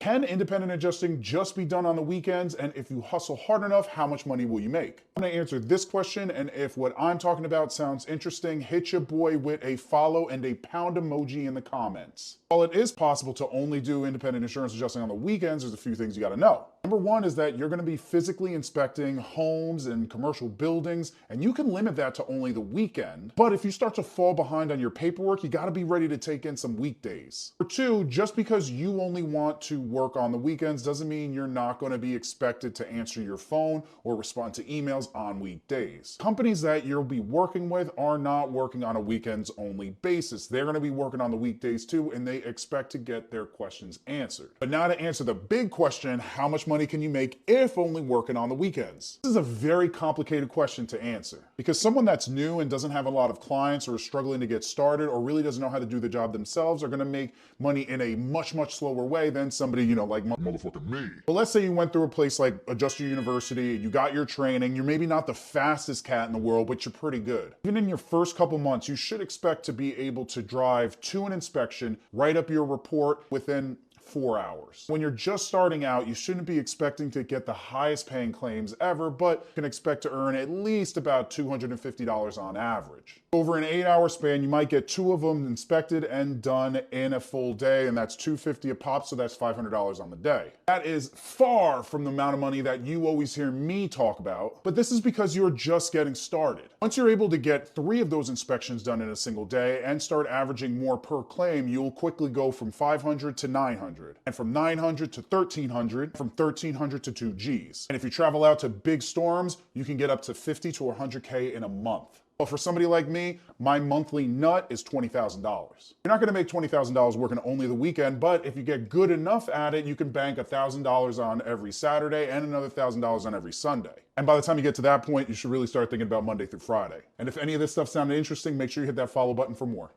Can independent adjusting just be done on the weekends? And if you hustle hard enough, how much money will you make? I'm gonna answer this question, and if what I'm talking about sounds interesting, hit your boy with a follow and a pound emoji in the comments. While it is possible to only do independent insurance adjusting on the weekends, there's a few things you gotta know. Number one is that you're gonna be physically inspecting homes and commercial buildings, and you can limit that to only the weekend. But if you start to fall behind on your paperwork, you gotta be ready to take in some weekdays. Number two, just because you only want to work on the weekends doesn't mean you're not gonna be expected to answer your phone or respond to emails on weekdays. Companies that you'll be working with are not working on a weekends only basis. They're gonna be working on the weekdays too, and they expect to get their questions answered. But now to answer the big question, how much money can you make if only working on the weekends? This is a very complicated question to answer because someone that's new and doesn't have a lot of clients or is struggling to get started or really doesn't know how to do the job themselves are gonna make money in a much slower way than somebody, like motherfucking me. But let's say you went through a place like Adjuster University, you got your training, you're maybe not the fastest cat in the world, but you're pretty good. Even in your first couple months, you should expect to be able to drive to an inspection, write up your report within 4 hours. When you're just starting out, you shouldn't be expecting to get the highest paying claims ever, but you can expect to earn at least about $250 on average. Over an 8-hour span, you might get 2 of them inspected and done in a full day, and that's $250 a pop, so that's $500 on the day. That is far from the amount of money that you always hear me talk about, but this is because you're just getting started. Once you're able to get 3 of those inspections done in a single day and start averaging more per claim, you'll quickly go from 500 to 900. And from 900 to 1300, from 1300 to 2Gs. And if you travel out to big storms, you can get up to 50 to 100K in a month. Well, for somebody like me, my monthly nut is $20,000. You're not gonna make $20,000 working only the weekend, but if you get good enough at it, you can bank $1,000 on every Saturday and another $1,000 on every Sunday. And by the time you get to that point, you should really start thinking about Monday through Friday. And if any of this stuff sounded interesting, make sure you hit that follow button for more.